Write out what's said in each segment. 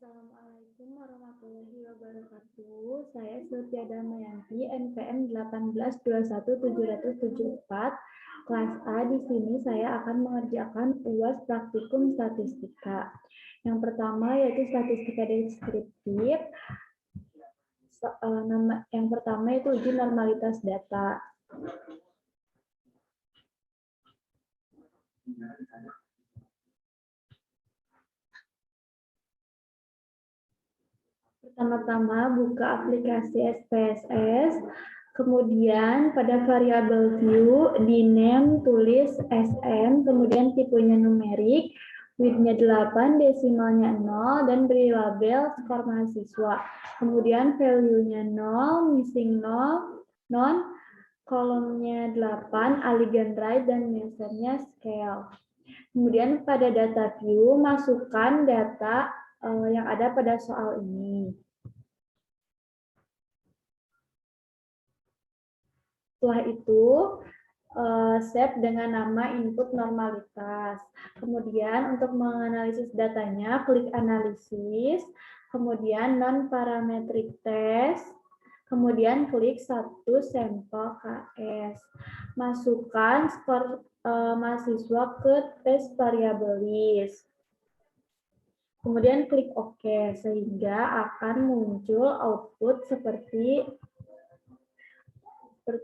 Assalamualaikum warahmatullahi wabarakatuh. Saya Sultia Damayanti, NPM 1821774, kelas A. Di sini saya akan mengerjakan UAS praktikum statistika. Yang pertama yaitu statistika deskriptif. Yang pertama itu uji normalitas data. Pertama-tama buka aplikasi SPSS, kemudian pada variabel view di name tulis SM, kemudian tipenya numerik, width-nya 8, desimalnya 0, dan beri label skor mahasiswa. Kemudian value-nya 0, missing 0, non, kolomnya 8, aligned right, dan measure-nya scale. Kemudian pada data view, masukkan data yang ada pada soal ini. Setelah itu, save dengan nama input normalitas. Kemudian untuk menganalisis datanya, klik analisis, kemudian non-parametric test, kemudian klik satu sampel KS. Masukkan skor mahasiswa ke tes variable list. Kemudian klik OK, sehingga akan muncul output seperti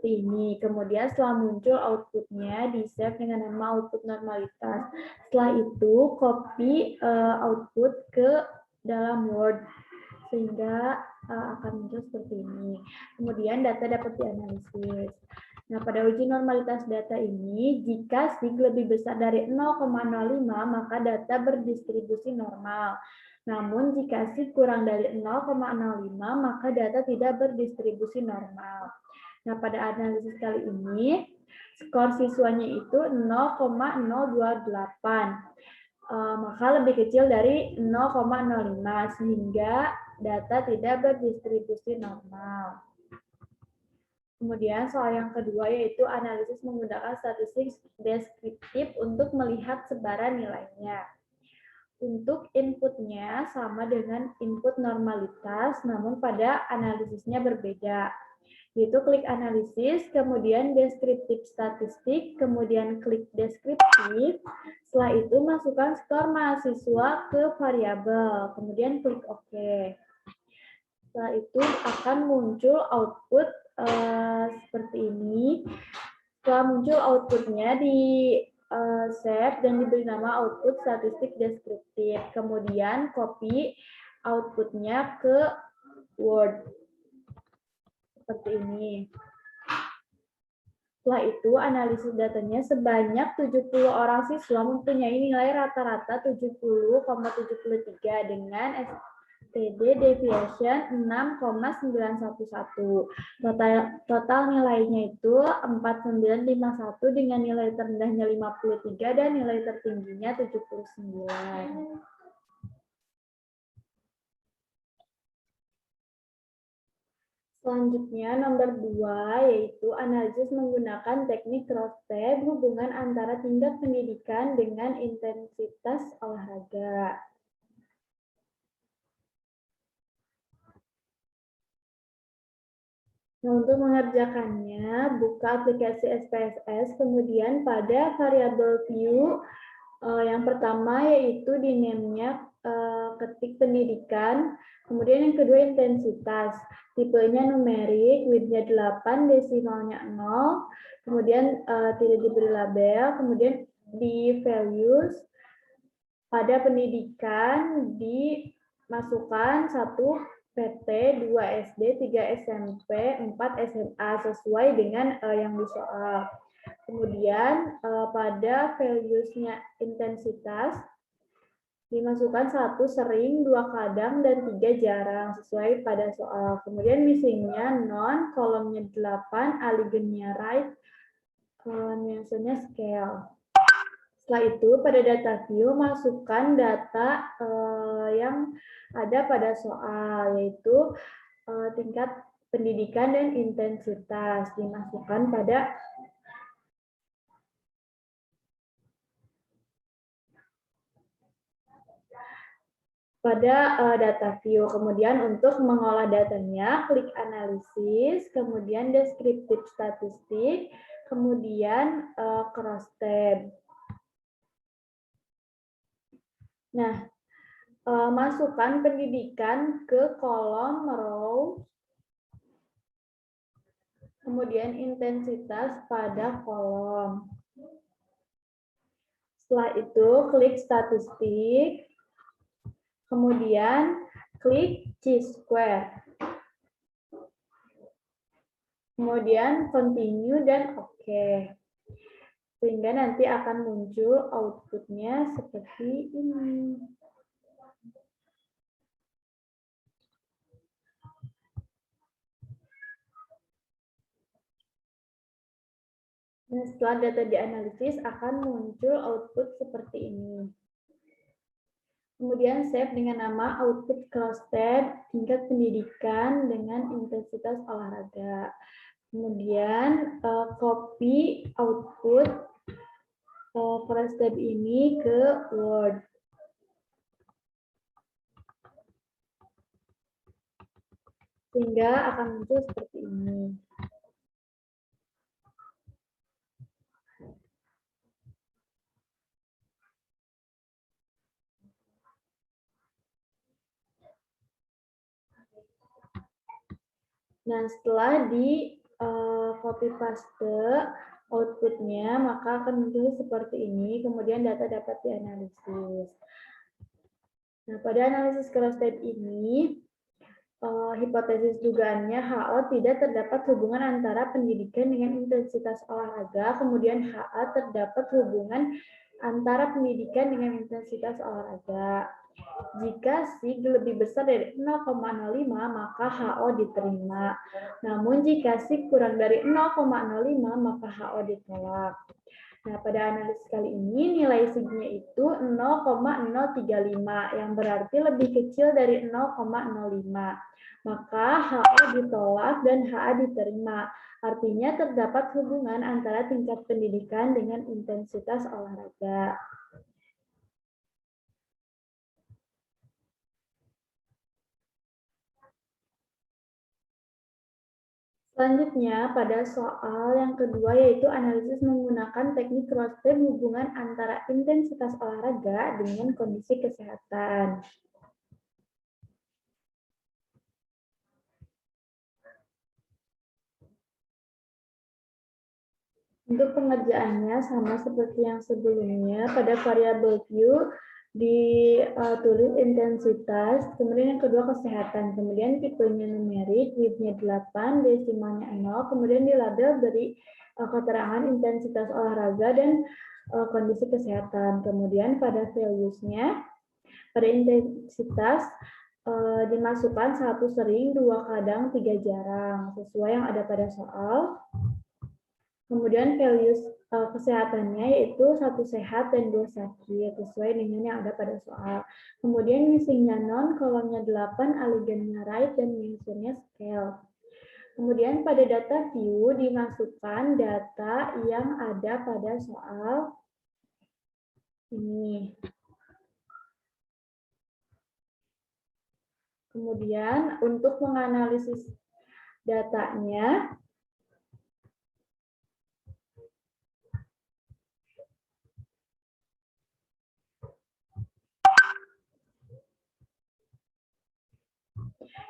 ini. Kemudian setelah muncul outputnya, di-save dengan nama output normalitas. Setelah itu, copy output ke dalam Word, sehingga akan muncul seperti ini. Kemudian data dapat dianalisis. Nah, pada uji normalitas data ini, jika sig lebih besar dari 0,05, maka data berdistribusi normal. Namun, jika sig kurang dari 0,05, maka data tidak berdistribusi normal. Nah, pada analisis kali ini, skor siswanya itu 0,028. Maka lebih kecil dari 0,05, sehingga data tidak berdistribusi normal. Kemudian soal yang kedua yaitu analisis menggunakan statistik deskriptif untuk melihat sebaran nilainya. Untuk inputnya sama dengan input normalitas, namun pada analisisnya berbeda. Yaitu klik analisis, kemudian deskriptif statistik, kemudian klik deskriptif. Setelah itu masukkan skor mahasiswa ke variabel, kemudian klik OK. Setelah itu akan muncul output seperti ini. Setelah muncul outputnya di save dan diberi nama output statistik deskriptif. Kemudian copy outputnya ke Word. Seperti ini. Setelah itu, analisis datanya sebanyak 70 orang siswa mempunyai nilai rata-rata 70,73 dengan STD deviation 6,911. Total nilainya itu 4951 dengan nilai terendahnya 53 dan nilai tertingginya 79. Selanjutnya, nomor 2, yaitu analisis menggunakan teknik cross-tab hubungan antara tingkat pendidikan dengan intensitas olahraga. Nah, untuk mengerjakannya, buka aplikasi SPSS, kemudian pada variabel view, yang pertama yaitu di name-nya ketik pendidikan, kemudian yang kedua intensitas, tipenya numerik, width-nya 8, desimalnya 0, kemudian tidak diberi label, kemudian di values, pada pendidikan dimasukkan 1 PT, 2 SD, 3 SMP, 4 SMA sesuai dengan yang di soal. Kemudian pada values-nya intensitas dimasukkan 1 sering, 2 kadang, dan 3 jarang sesuai pada soal. Kemudian missing-nya non, kolomnya 8, aligned-nya right, measure-nya scale. Setelah itu pada data view masukkan data yang ada pada soal, yaitu tingkat pendidikan dan intensitas dimasukkan pada pada data view. Kemudian untuk mengolah datanya, klik analisis, kemudian deskriptif statistik, kemudian cross tab. Nah, masukkan pendidikan ke kolom row, kemudian intensitas pada kolom. Setelah itu, klik statistik, kemudian klik chi-square. Kemudian continue dan OK. Sehingga nanti akan muncul output-nya seperti ini. Nah, setelah data dianalisis akan muncul output seperti ini. Kemudian save dengan nama output cross tab tingkat pendidikan dengan intensitas olahraga. Kemudian copy output cross tab ini ke Word. Sehingga akan muncul seperti ini. Nah, setelah di copy paste outputnya, maka akan muncul seperti ini. Kemudian data dapat dianalisis. Nah, pada analisis cross tab ini, hipotesis dugaannya HO tidak terdapat hubungan antara pendidikan dengan intensitas olahraga. Kemudian HA terdapat hubungan antara pendidikan dengan intensitas olahraga. Jika SIG lebih besar dari 0,05, maka HO diterima. Namun jika SIG kurang dari 0,05, maka HO ditolak. Nah, pada analisis kali ini nilai SIG-nya itu 0,035, yang berarti lebih kecil dari 0,05. Maka HO ditolak dan HA diterima. Artinya terdapat hubungan antara tingkat pendidikan dengan intensitas olahraga. Selanjutnya, pada soal yang kedua, yaitu analisis menggunakan teknik cross tab hubungan antara intensitas olahraga dengan kondisi kesehatan. Untuk pengerjaannya sama seperti yang sebelumnya, pada variabel view ditulis intensitas, kemudian yang kedua kesehatan, kemudian tipenya numerik, width-nya 8, desimalnya 0, kemudian di label beri keterangan intensitas olahraga dan kondisi kesehatan. Kemudian pada values-nya, pada intensitas dimasukkan 1 sering, 2 kadang, 3 jarang, sesuai yang ada pada soal. Kemudian values kesehatannya yaitu 1 sehat dan 2 sakit, sesuai dengan yang ada pada soal. Kemudian missingnya non, kolomnya 8, aligannya right, dan mentionnya scale. Kemudian pada data view dimasukkan data yang ada pada soal ini. Kemudian untuk menganalisis datanya,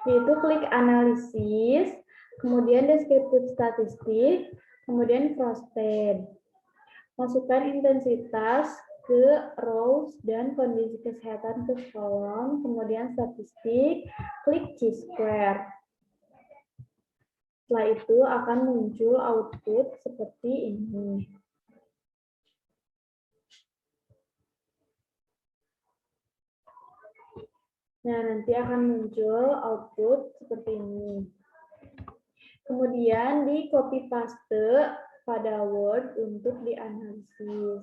yaitu klik analisis, kemudian deskriptif statistik, kemudian cross tab. Masukkan intensitas ke rows dan kondisi kesehatan ke kolom, kemudian statistik, klik chi-square. Setelah itu akan muncul output seperti ini. Nah, nanti akan muncul output seperti ini. Kemudian di copy paste pada Word untuk dianalisis.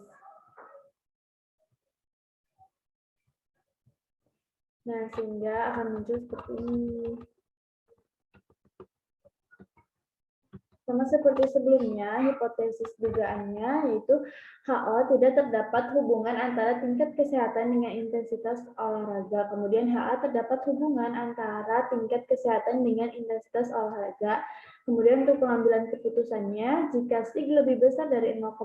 Nah, sehingga akan muncul seperti ini. Sama seperti sebelumnya, hipotesis dugaannya yaitu HO tidak terdapat hubungan antara tingkat kesehatan dengan intensitas olahraga. Kemudian HA terdapat hubungan antara tingkat kesehatan dengan intensitas olahraga. Kemudian untuk pengambilan keputusannya, jika SIG lebih besar dari 0,05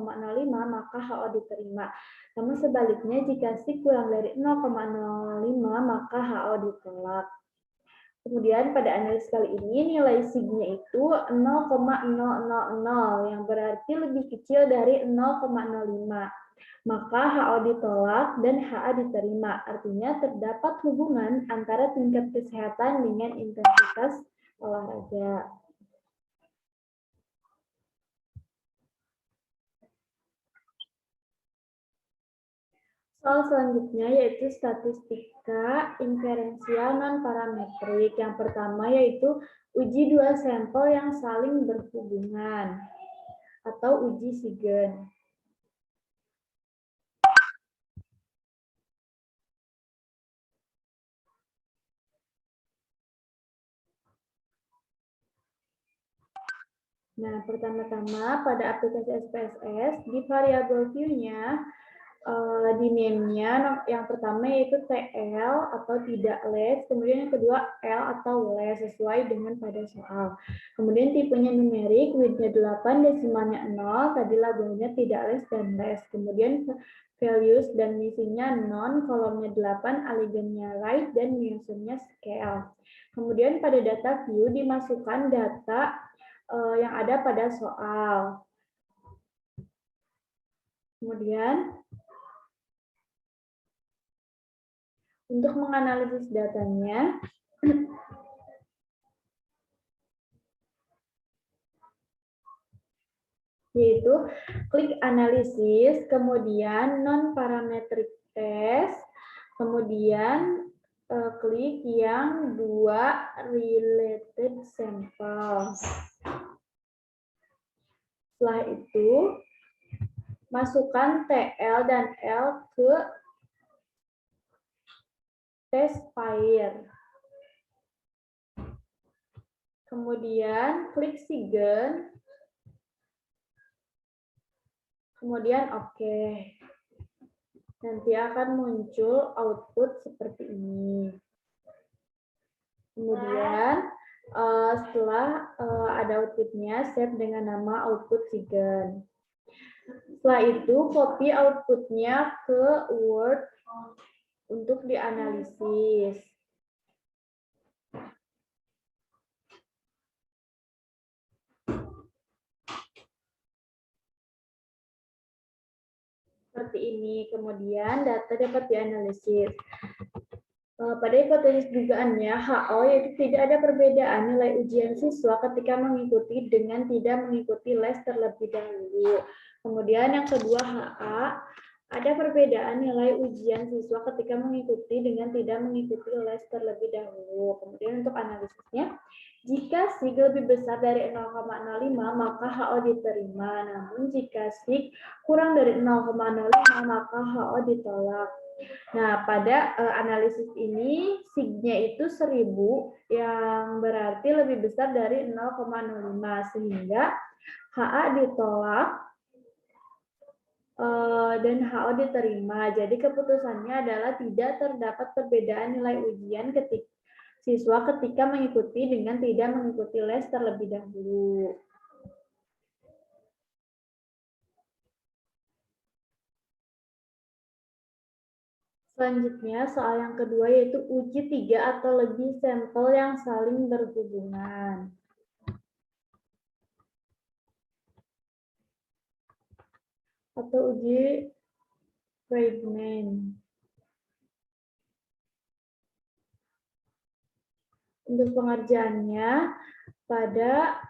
maka HO diterima. Namun sebaliknya, jika SIG kurang dari 0,05 maka HO ditolak. Kemudian pada analisis kali ini nilai SIG-nya itu 0,000 yang berarti lebih kecil dari 0,05. Maka HO ditolak dan HA diterima. Artinya terdapat hubungan antara tingkat kesehatan dengan intensitas olahraga. Soal selanjutnya yaitu statistika inferensial non-parametrik. Yang pertama yaitu uji dua sampel yang saling berhubungan atau uji Siegen. Nah, pertama-tama pada aplikasi SPSS di variabel view-nya di name-nya yang pertama yaitu TL atau tidak less, kemudian yang kedua L atau less sesuai dengan pada soal. Kemudian tipenya numerik, width-nya 8, desimalnya 0, tadi labelnya tidak less dan less. Kemudian values dan missing-nya non, kolomnya 8, alignment-nya right, dan measure-nya scale. Kemudian pada data view dimasukkan data yang ada pada soal. Kemudian untuk menganalisis datanya, yaitu klik analisis, kemudian non-parametric test, kemudian klik yang dua related sample. Setelah itu, masukkan TL dan L ke test file. Kemudian klik Siegen. Kemudian oke. Nanti akan muncul output seperti ini. Kemudian setelah ada outputnya, save dengan nama output Siegen. Setelah itu, copy outputnya ke Word untuk dianalisis. Seperti ini, kemudian data dapat dianalisis. Pada hipotesis dugaannya, HO yaitu tidak ada perbedaan nilai ujian siswa ketika mengikuti dengan tidak mengikuti les terlebih dahulu. Kemudian yang kedua, HA, ada perbedaan nilai ujian siswa ketika mengikuti dengan tidak mengikuti les terlebih dahulu. Kemudian untuk analisisnya, jika SIG lebih besar dari 0,05 maka HO diterima. Namun jika SIG kurang dari 0,05 maka HO ditolak. Nah, pada analisis ini SIG-nya itu 1000 yang berarti lebih besar dari 0,05 sehingga HA ditolak dan HO diterima. Jadi keputusannya adalah tidak terdapat perbedaan nilai ujian siswa ketika mengikuti dengan tidak mengikuti les terlebih dahulu. Selanjutnya, soal yang kedua yaitu uji 3 atau lebih sampel yang saling berhubungan. Atau uji Friedman. Untuk pengerjaannya, pada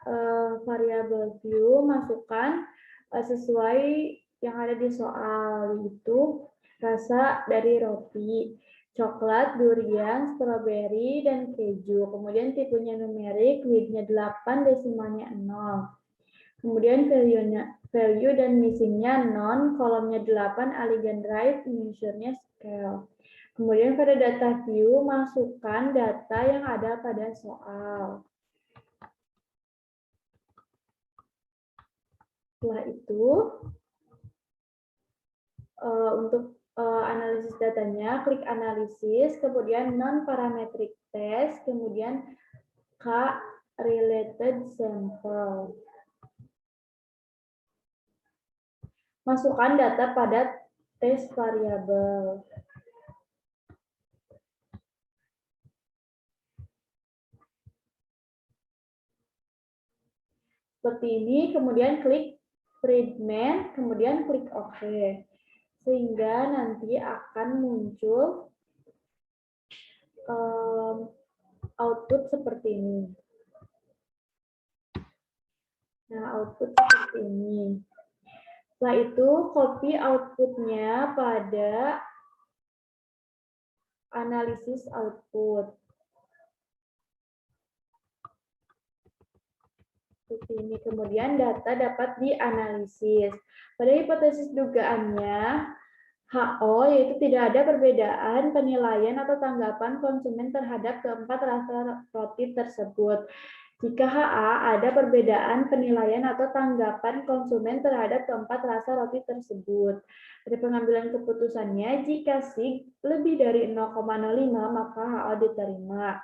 variabel view masukkan sesuai yang ada di soal, yaitu rasa dari roti, coklat, durian, stroberi, dan keju. Kemudian tipenya numerik, width-nya 8, desimalnya 0. Kemudian value dan missing-nya non, kolomnya 8, alignment right, measure-nya scale. Kemudian pada data view, masukkan data yang ada pada soal. Setelah itu, untuk analisis datanya, klik analisis, kemudian non-parametric test, kemudian K-related sample. Masukkan data pada tes variabel. Seperti ini, kemudian klik treatment, kemudian klik OK. Sehingga nanti akan muncul output seperti ini. Nah, output seperti ini. Setelah itu, copy outputnya pada analisis output. Seperti ini. Kemudian data dapat dianalisis. Pada hipotesis dugaannya, HO yaitu tidak ada perbedaan penilaian atau tanggapan konsumen terhadap keempat rasa roti tersebut. Jika HA ada perbedaan penilaian atau tanggapan konsumen terhadap keempat rasa roti tersebut. Pada pengambilan keputusannya, jika SIG lebih dari 0,05 maka HO diterima.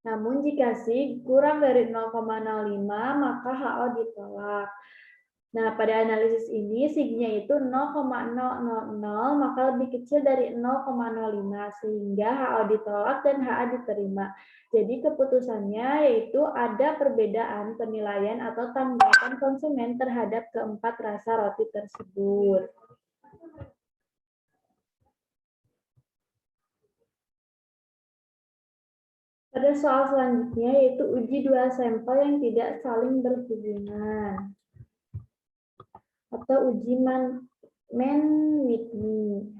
Namun jika SIG kurang dari 0,05 maka HO ditolak. Nah, pada analisis ini SIG-nya itu 0,000 maka lebih kecil dari 0,05 sehingga HO ditolak dan HA diterima. Jadi keputusannya yaitu ada perbedaan penilaian atau tanggapan konsumen terhadap keempat rasa roti tersebut. Pada soal selanjutnya yaitu uji dua sampel yang tidak saling berhubungan atau uji Mann-Whitney.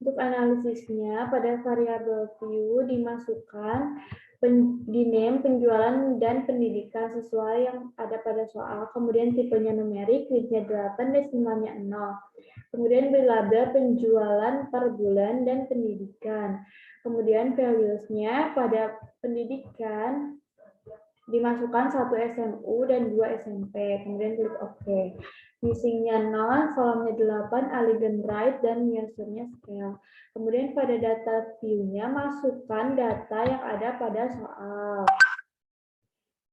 Untuk analisisnya, pada variabel view dimasukkan diname penjualan dan pendidikan sesuai yang ada pada soal. Kemudian tipenya numerik, widthnya 8, desimalnya 0. Kemudian beri label penjualan per bulan dan pendidikan. Kemudian values-nya pada pendidikan dimasukkan 1 SMU dan 2 SMP. Kemudian klik OK. Missing-nya 0, kolomnya 8, Allegan right, dan measure-nya scale. Kemudian pada data view-nya masukkan data yang ada pada soal.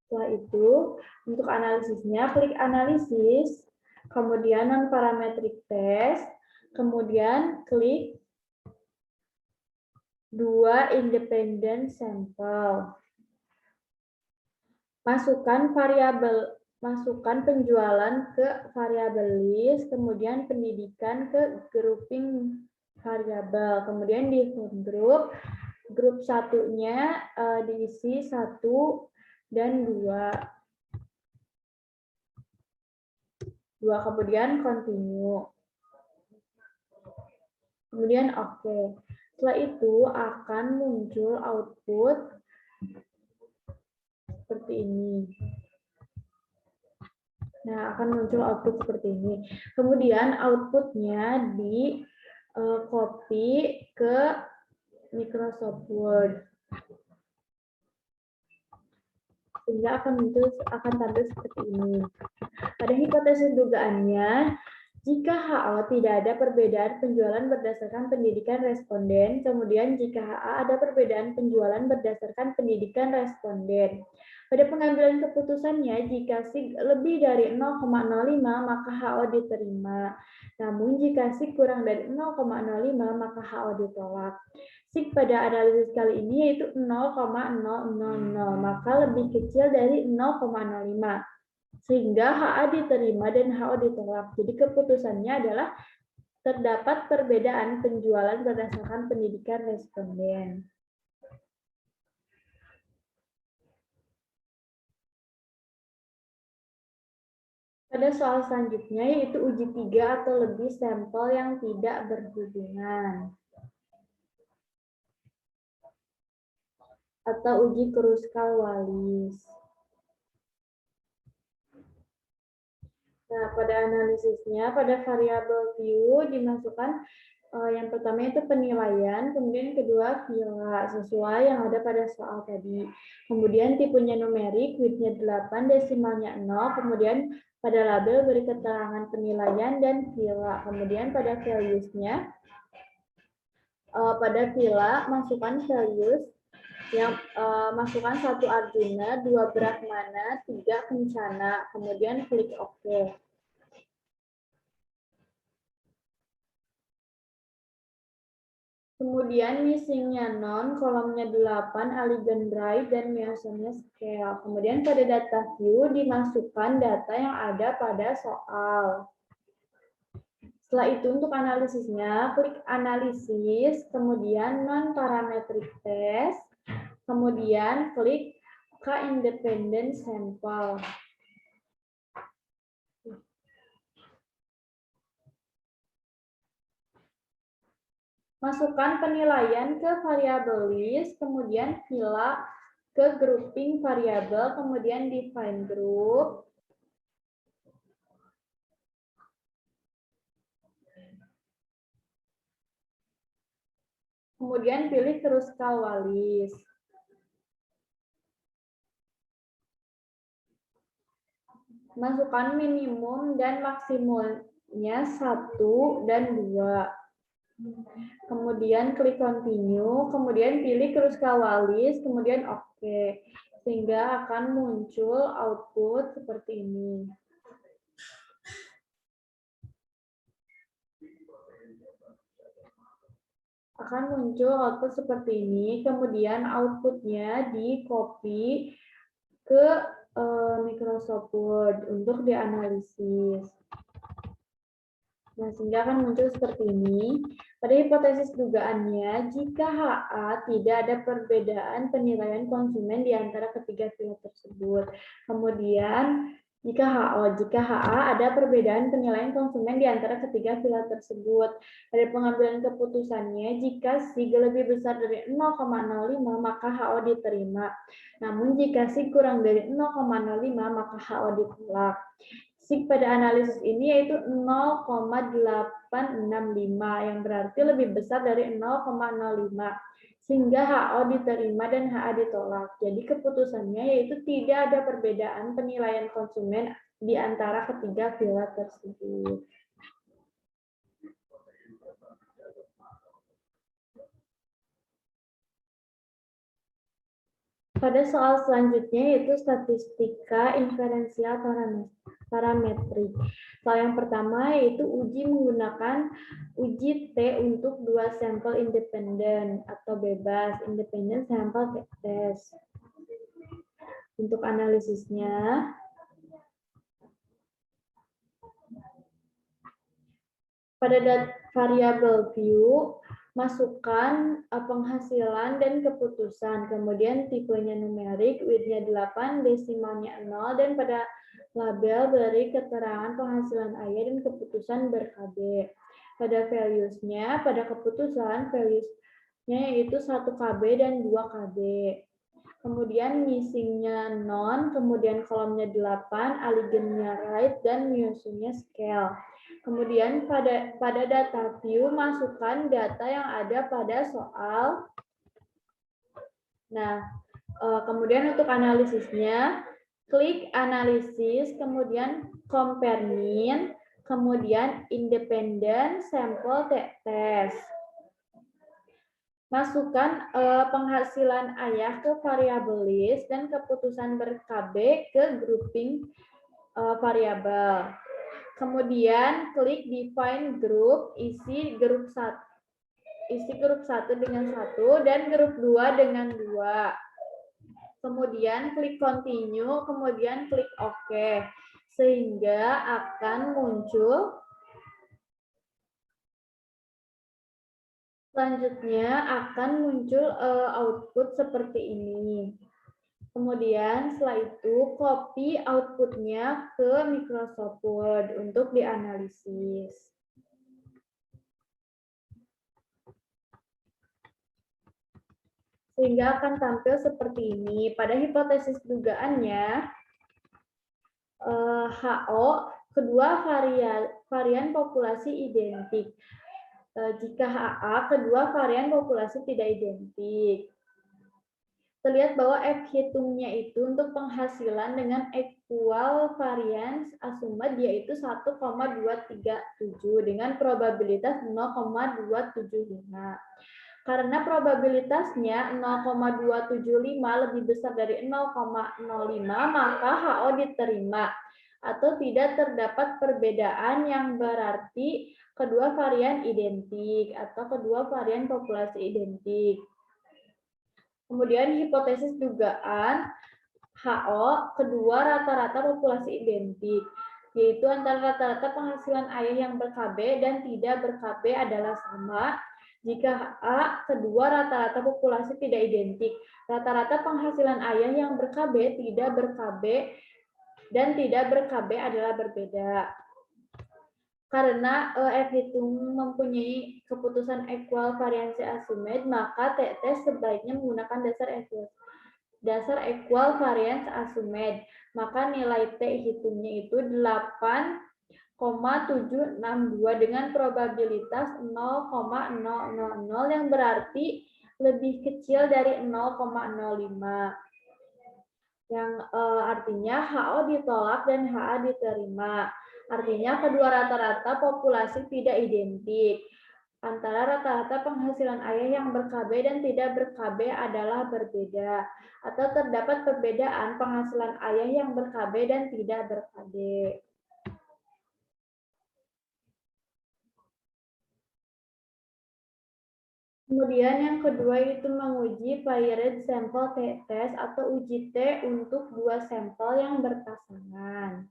Setelah itu, untuk analisisnya, klik analisis, kemudian non-parametric test, kemudian klik 2 independent sample. Masukkan penjualan ke variabel list, kemudian pendidikan ke grouping variabel. Kemudian di group satunya diisi 1 dan 2. Kemudian continue. Kemudian oke. Setelah itu akan muncul output seperti ini. Nah, akan muncul output seperti ini. Kemudian outputnya di copy ke Microsoft Word. Sehingga akan tampil seperti ini. Pada hipotesis dugaannya, jika HO tidak ada perbedaan penjualan berdasarkan pendidikan responden, kemudian jika HA ada perbedaan penjualan berdasarkan pendidikan responden. Pada pengambilan keputusannya, jika SIG lebih dari 0,05 maka HO diterima. Namun jika SIG kurang dari 0,05 maka HO ditolak. SIG pada analisis kali ini yaitu 0,000, maka lebih kecil dari 0,05. Sehingga HA diterima dan HO ditolak. Jadi keputusannya adalah terdapat perbedaan penjualan berdasarkan pendidikan responden. Pada soal selanjutnya yaitu uji 3 atau lebih sampel yang tidak berhubungan. Atau uji Kruskal-Wallis. Nah, pada analisisnya, pada variabel view dimasukkan Yang pertama itu penilaian, kemudian kedua vila, sesuai yang ada pada soal tadi. Kemudian tipenya numerik, width-nya 8, desimalnya 0, kemudian pada label beri keterangan penilaian dan vila. Kemudian pada values-nya, pada vila masukkan values yang masukkan 1 Arjuna, 2 Brahmana, 3 Kencana, kemudian klik OK. Kemudian missing-nya non, kolomnya 8, algebraic, dan biasanya scale. Kemudian pada data view dimasukkan data yang ada pada soal. Setelah itu untuk analisisnya, klik analisis, kemudian non-parametric test, kemudian klik K-independent sample. Masukkan penilaian ke variabel list, kemudian vila ke grouping variabel, kemudian define group. Kemudian pilih terus kawalis. Masukkan minimum dan maksimumnya 1 dan 2. Kemudian klik continue, kemudian pilih terus kawalis, kemudian oke. Sehingga akan muncul output seperti ini. Akan muncul output seperti ini, kemudian outputnya di copy ke Microsoft Word untuk dianalisis. Nah, sehingga akan muncul seperti ini. Pada hipotesis dugaannya, jika HA tidak ada perbedaan penilaian konsumen di antara ketiga vila tersebut. Kemudian, jika HA ada perbedaan penilaian konsumen di antara ketiga vila tersebut. Pada pengambilan keputusannya, jika SIG lebih besar dari 0,05, maka HO diterima. Namun, jika SIG kurang dari 0,05, maka HO ditolak. SIG pada analisis ini yaitu 0,865 yang berarti lebih besar dari 0,05 sehingga HO diterima dan HA ditolak. Jadi keputusannya yaitu tidak ada perbedaan penilaian konsumen di antara ketiga vila tersebut. Pada soal selanjutnya yaitu statistika inferensial parametrik. Soal yang pertama yaitu uji menggunakan uji T untuk 2 sampel independen atau bebas, independent sample test. Untuk analisisnya, pada variabel view, masukkan penghasilan dan keputusan, kemudian tipenya numerik, width-nya 8, desimalnya 0, dan pada label beri keterangan penghasilan ayah dan keputusan ber-KB. Pada values-nya, pada keputusan, values-nya yaitu 1 KB dan 2 KB. Kemudian missing-nya non, kemudian kolomnya 8, algebraic right, dan musuhnya scale. Kemudian pada data view masukkan data yang ada pada soal. Nah, kemudian untuk analisisnya, klik analisis, kemudian compare mean, kemudian independent sample test. Masukkan penghasilan ayah ke variabel list dan keputusan ber-KB ke grouping variabel. Kemudian klik define group, isi grup 1 dengan 1 dan grup 2 dengan 2. Kemudian klik continue, kemudian klik OK. Sehingga akan muncul output seperti ini. Kemudian setelah itu copy outputnya ke Microsoft Word untuk dianalisis. Sehingga akan tampil seperti ini. Pada hipotesis dugaannya, HO kedua varian populasi identik. jika HA kedua varian populasi tidak identik. Terlihat bahwa F hitungnya itu untuk penghasilan dengan equal variance assumed yaitu 1,237 dengan probabilitas 0,275. Karena probabilitasnya 0,275 lebih besar dari 0,05, maka HO diterima atau tidak terdapat perbedaan yang berarti kedua varian identik atau kedua varian populasi identik. Kemudian hipotesis dugaan HO kedua rata-rata populasi identik, yaitu antara rata-rata penghasilan ayah yang ber-KB dan tidak ber-KB adalah sama. Jika A kedua rata-rata populasi tidak identik, rata-rata penghasilan ayah yang ber-KB, tidak ber-KB, dan tidak ber-KB adalah berbeda. Karena F itu mempunyai keputusan equal variance assumed, maka TT sebaiknya menggunakan dasar equal variance assumed. Maka nilai T hitungnya itu 8,762 dengan probabilitas 0,000 yang berarti lebih kecil dari 0,05. Yang artinya HO ditolak dan HA diterima. Artinya kedua rata-rata populasi tidak identik. Antara rata-rata penghasilan ayah yang ber-KB dan tidak ber-KB adalah berbeda. Atau terdapat perbedaan penghasilan ayah yang ber-KB dan tidak ber-KB. Kemudian yang kedua itu menguji paired sample t-test atau uji T untuk dua sampel yang berpasangan.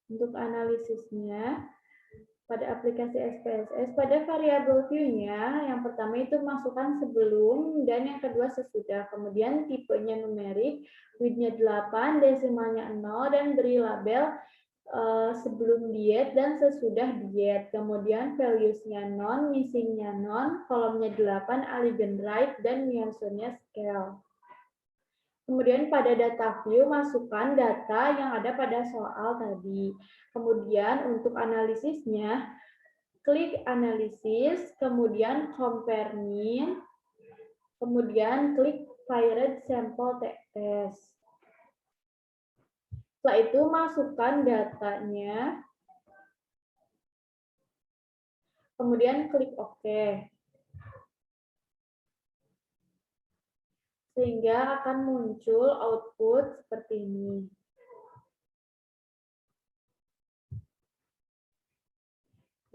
Untuk analisisnya, pada aplikasi SPSS, pada variabel view-nya, yang pertama itu masukkan sebelum, dan yang kedua sesudah. Kemudian tipenya numerik, width-nya 8, desimalnya 0, dan beri label sebelum diet dan sesudah diet. Kemudian values-nya non, missing-nya non, kolomnya 8, algebraic, dan Measurement scale. Kemudian pada data view, masukkan data yang ada pada soal tadi. Kemudian untuk analisisnya, klik analisis, kemudian compare mean, kemudian klik paired sample t-test. Setelah itu masukkan datanya, kemudian klik OK. Sehingga akan muncul output seperti ini.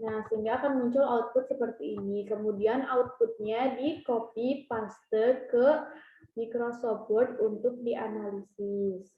Nah, sehingga akan muncul output seperti ini. Kemudian outputnya di copy paste ke Microsoft Word untuk dianalisis.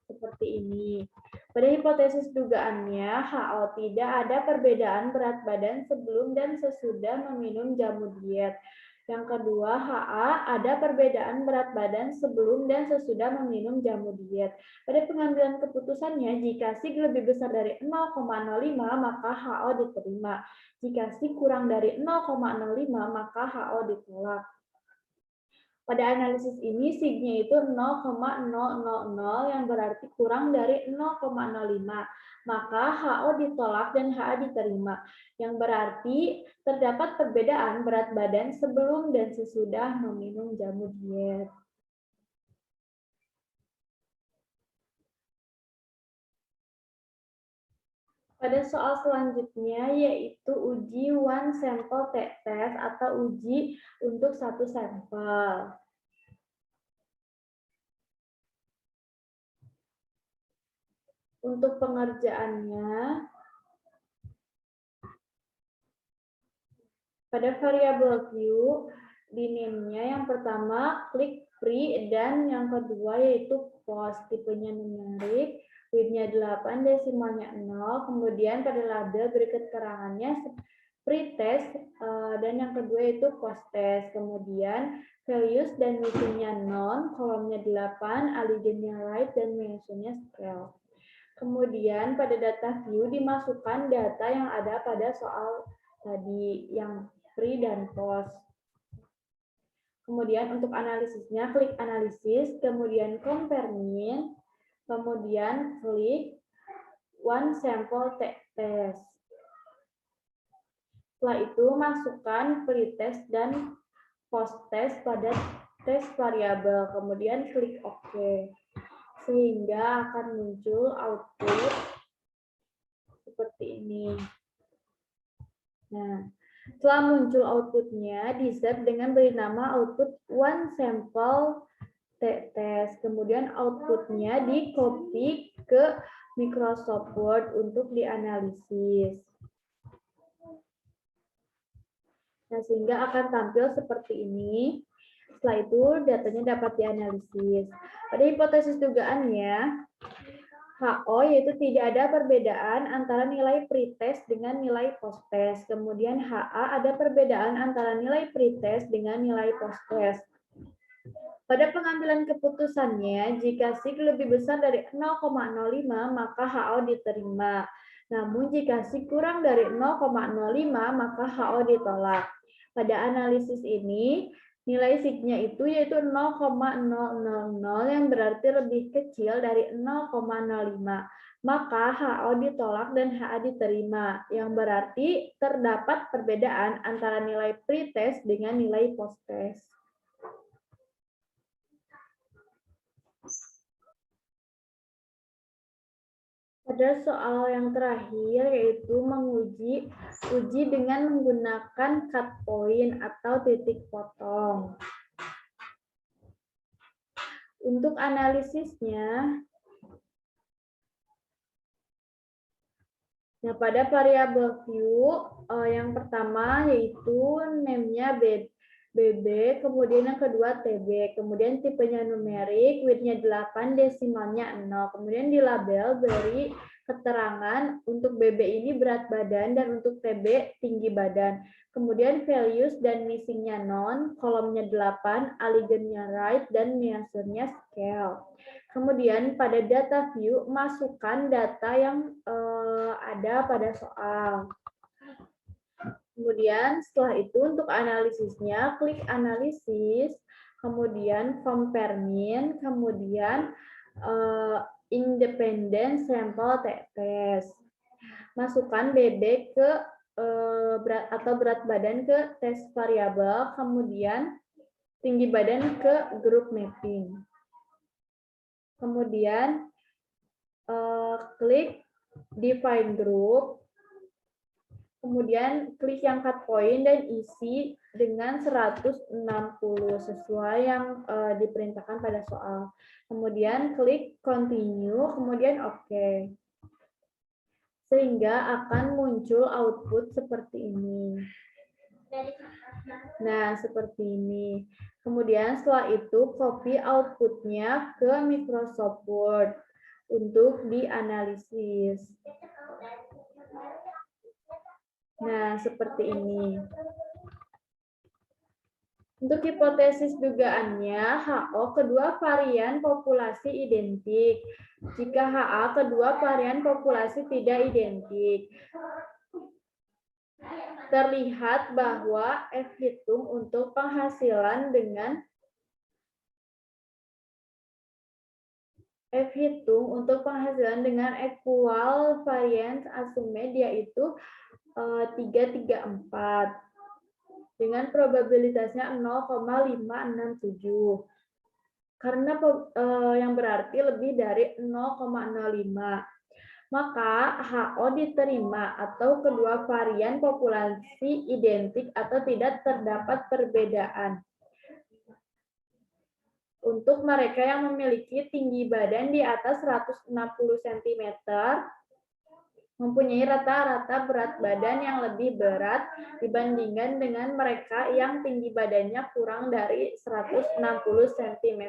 Seperti ini. Pada hipotesis dugaannya, HO tidak ada perbedaan berat badan sebelum dan sesudah meminum jamu diet. Yang kedua, HA ada perbedaan berat badan sebelum dan sesudah meminum jamu diet. Pada pengambilan keputusannya, jika SIG lebih besar dari 0,05, maka HO diterima. Jika SIG kurang dari 0,05, maka HO ditolak. Pada analisis ini, SIG-nya itu 0,000 yang berarti kurang dari 0,05. Maka HO ditolak dan HA diterima. Yang berarti terdapat perbedaan berat badan sebelum dan sesudah meminum jamu diet. Pada soal selanjutnya yaitu uji one sample t-test atau uji untuk satu sampel. Untuk pengerjaannya, pada variabel view, di name-nya yang pertama klik free dan yang kedua yaitu post, tipenya numerik, width-nya 8, desimalnya 0, kemudian pada label beri keterangannya free test dan yang kedua itu post test, kemudian values dan missing-nya non, kolomnya 8, algebraic right dan Measurement scale. Kemudian pada data view dimasukkan data yang ada pada soal tadi yang free dan post. Kemudian untuk analisisnya klik analisis, kemudian compare mean, kemudian klik one sample tes. Setelah itu masukkan pretest dan posttest pada tes variabel, kemudian klik OK. Sehingga akan muncul output seperti ini. Nah, setelah muncul outputnya, di-save dengan beri nama output one sample test. Kemudian outputnya di-copy ke Microsoft Word untuk dianalisis. Nah, sehingga akan tampil seperti ini. Setelah itu, datanya dapat dianalisis. Pada hipotesis dugaannya, HO yaitu tidak ada perbedaan antara nilai pretest dengan nilai posttest. Kemudian HA ada perbedaan antara nilai pretest dengan nilai posttest. Pada pengambilan keputusannya, jika SIG lebih besar dari 0,05, maka HO diterima. Namun jika SIG kurang dari 0,05, maka HO ditolak. Pada analisis ini, nilai SIG-nya itu yaitu 0,000 yang berarti lebih kecil dari 0,05. Maka HO ditolak dan HA diterima, yang berarti terdapat perbedaan antara nilai pretest dengan nilai posttest. Pada soal yang terakhir yaitu menguji dengan menggunakan cut point atau titik potong. Untuk analisisnya, nah pada variabel Q yang pertama yaitu name-nya BB, kemudian yang kedua TB, kemudian tipenya numerik, width-nya 8, desimalnya 0, kemudian di label beri keterangan untuk BB ini berat badan dan untuk TB tinggi badan, kemudian values dan missing-nya none, kolomnya 8, alignment-nya right, dan measure-nya scale. Kemudian pada data view, masukkan data yang ada pada soal. Kemudian setelah itu untuk analisisnya, klik analisis, kemudian compare mean, kemudian independent sample test. Masukkan BB ke berat badan ke tes variabel, kemudian tinggi badan ke group mapping. Kemudian klik define group. Kemudian klik yang cut point dan isi dengan 160 sesuai yang diperintahkan pada soal. Kemudian klik continue, kemudian OK. Sehingga akan muncul output seperti ini. Nah, seperti ini. Kemudian setelah itu copy outputnya ke Microsoft Word untuk dianalisis. Nah, seperti ini. Untuk hipotesis dugaannya, HO kedua varian populasi identik. Jika HA kedua varian populasi tidak identik. Terlihat bahwa F hitung untuk penghasilan dengan equal variance assumed yaitu 334 dengan probabilitasnya 0,567 karena yang berarti lebih dari 0,05, maka HO diterima atau kedua varian populasi identik atau tidak terdapat perbedaan. Untuk mereka yang memiliki tinggi badan di atas 160 cm, mempunyai rata-rata berat badan yang lebih berat dibandingkan dengan mereka yang tinggi badannya kurang dari 160 cm.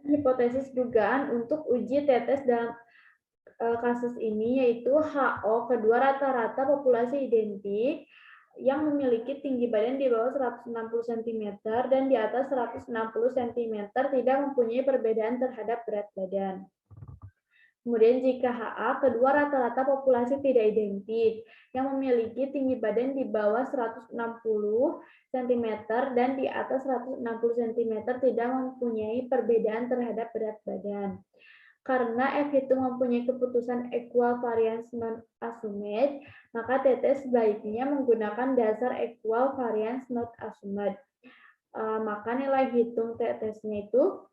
Hipotesis dugaan untuk uji tetes dalam kasus ini yaitu HO kedua rata-rata populasi identik yang memiliki tinggi badan di bawah 160 cm dan di atas 160 cm tidak mempunyai perbedaan terhadap berat badan. Kemudian jika HA kedua rata-rata populasi tidak identik yang memiliki tinggi badan di bawah 160 cm dan di atas 160 cm tidak mempunyai perbedaan terhadap berat badan. Karena F itu mempunyai keputusan equal variance non assumed, maka TT sebaiknya menggunakan dasar equal variance not assumed. Maka nilai hitung TT-nya itu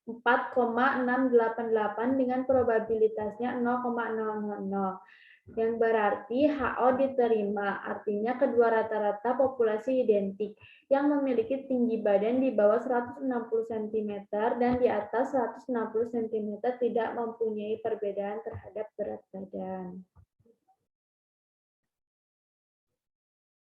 4,688 dengan probabilitasnya 0,000. Yang berarti HO diterima, artinya kedua rata-rata populasi identik yang memiliki tinggi badan di bawah 160 cm dan di atas 160 cm tidak mempunyai perbedaan terhadap berat badan.